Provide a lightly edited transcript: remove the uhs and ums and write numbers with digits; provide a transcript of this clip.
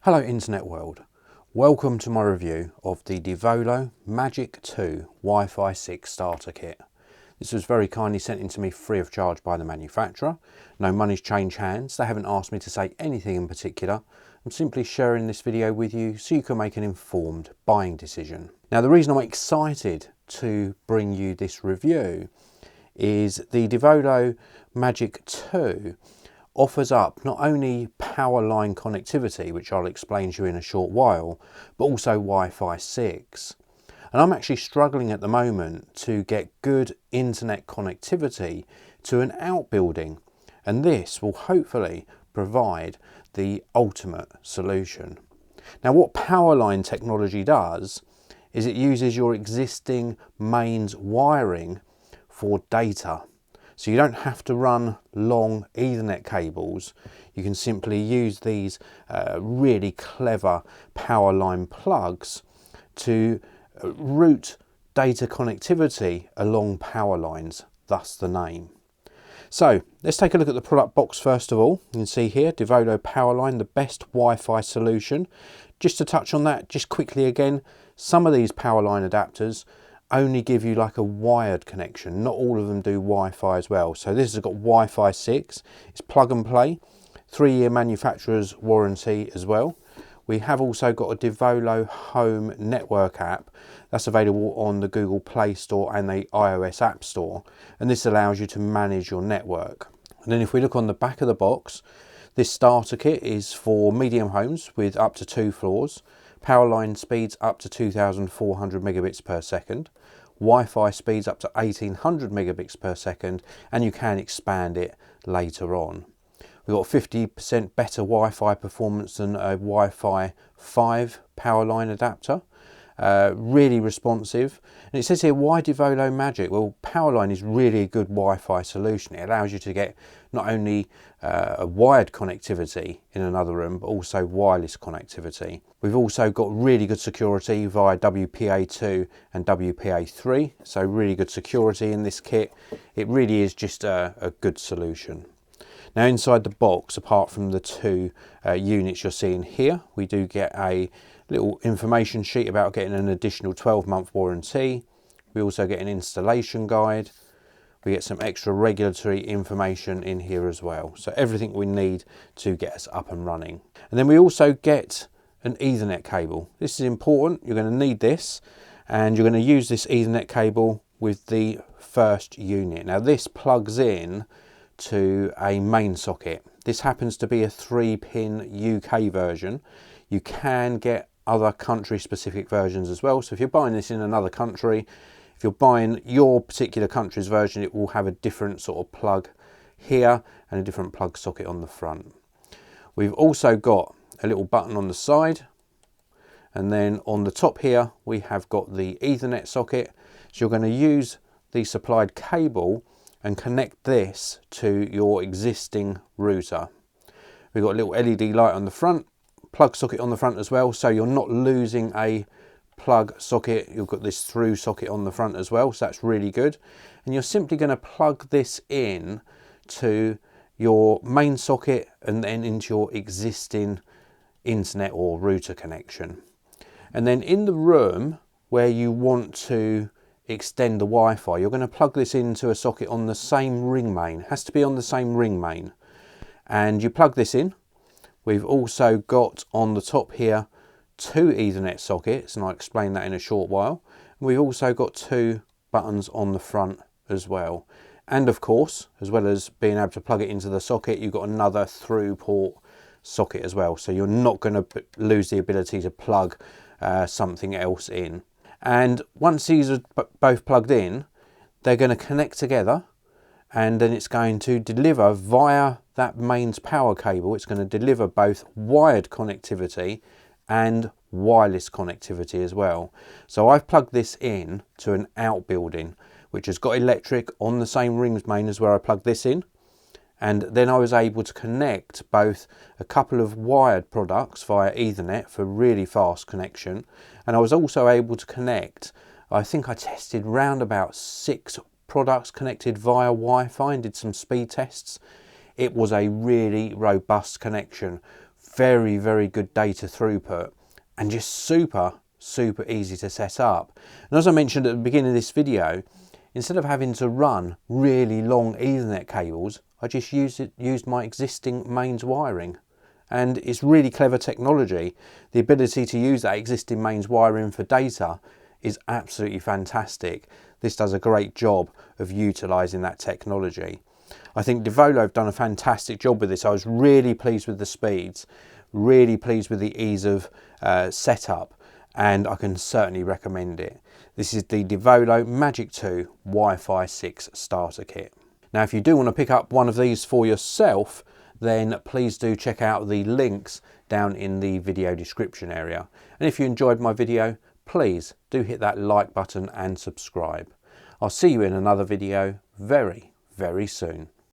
Hello Internet World, welcome to my review of the Devolo Magic 2 Wi-Fi 6 Starter Kit. This was very kindly sent in to me free of charge by the manufacturer. No money's changed hands, they haven't asked me to say anything in particular. I'm simply sharing this video with you so you can make an informed buying decision. Now the reason I'm excited to bring you this review is the Devolo Magic 2 offers up not only Powerline connectivity, which I'll explain to you in a short while, but also Wi-Fi 6. And I'm actually struggling at the moment to get good internet connectivity to an outbuilding, and this will hopefully provide the ultimate solution. Now what Powerline technology does is it uses your existing mains wiring for data. So you don't have to run long Ethernet cables. You can simply use these really clever Powerline plugs to route data connectivity along power lines, thus the name. So let's take a look at the product box first of all. You can see here, Devolo Powerline, the best Wi-Fi solution. Just to touch on that, just quickly again, some of these Powerline adapters only give you like a wired connection. Not all of them do Wi-Fi as well. So this has got Wi-Fi 6, it's plug and play, 3-year manufacturer's warranty as well. We have also got a Devolo Home Network app that's available on the Google Play Store and the iOS App Store. And this allows you to manage your network. And then if we look on the back of the box, this starter kit is for medium homes with up to 2 floors. Powerline speeds up to 2,400 megabits per second. Wi-Fi speeds up to 1,800 megabits per second, and you can expand it later on. We've got 50% better Wi-Fi performance than a Wi-Fi 5 Powerline adapter. Really responsive. And it says here, why Devolo Magic? Well, Powerline is really a good Wi-Fi solution. It allows you to get not only a wired connectivity in another room, but also wireless connectivity. We've also got really good security via WPA2 and WPA3. So really good security in this kit. It really is just a good solution. Now inside the box, apart from the 2 units you're seeing here, we do get a little information sheet about getting an additional 12-month warranty. We also get an installation guide. We get some extra regulatory information in here as well. So everything we need to get us up and running. And then we also get an Ethernet cable. This is important. You're going to need this, and you're going to use this Ethernet cable with the first unit. Now this plugs in to a main socket. This happens to be a 3-pin UK version. You can get other country specific versions as well. So if you're buying this in another country, if you're buying your particular country's version, it will have a different sort of plug here and a different plug socket on the front. We've also got a little button on the side, and then on the top here we have got the Ethernet socket. So you're going to use the supplied cable and connect this to your existing router. We've got a little LED light on the front, plug socket on the front as well, so you're not losing a plug socket. You've got this through socket on the front as well, so that's really good. And you're simply going to plug this in to your main socket and then into your existing internet or router connection. And then in the room where you want to extend the Wi-Fi, you're going to plug this into a socket on the same ring main. It has to be on the same ring main. And you plug this in. We've also got on the top here 2 Ethernet sockets, and I'll explain that in a short while. We've also got 2 buttons on the front as well. And of course, as well as being able to plug it into the socket, you've got another through port socket as well. So you're not going to lose the ability to plug something else in. And once these are both plugged in, they're going to connect together, and then it's going to deliver via that mains power cable. It's going to deliver both wired connectivity and wireless connectivity as well. So I've plugged this in to an outbuilding which has got electric on the same rings main as where I plugged this in, and then I was able to connect both a couple of wired products via Ethernet for really fast connection, and I was also able to connect, I think I tested round about 6 products connected via Wi-Fi and did some speed tests. It was a really robust connection very, very good data throughput, and just super easy to set up. And as I mentioned at the beginning of this video, instead of having to run really long Ethernet cables, I just used my existing mains wiring. And it's really clever technology. The ability to use that existing mains wiring for data is absolutely fantastic. This does a great job of utilising that technology. I think Devolo have done a fantastic job with this. I was really pleased with the speeds, really pleased with the ease of setup, and I can certainly recommend it. This is the Devolo Magic 2 Wi-Fi 6 starter kit. Now, if you do want to pick up one of these for yourself, then please do check out the links down in the video description area. And if you enjoyed my video, please do hit that like button and subscribe. I'll see you in another video very, very soon.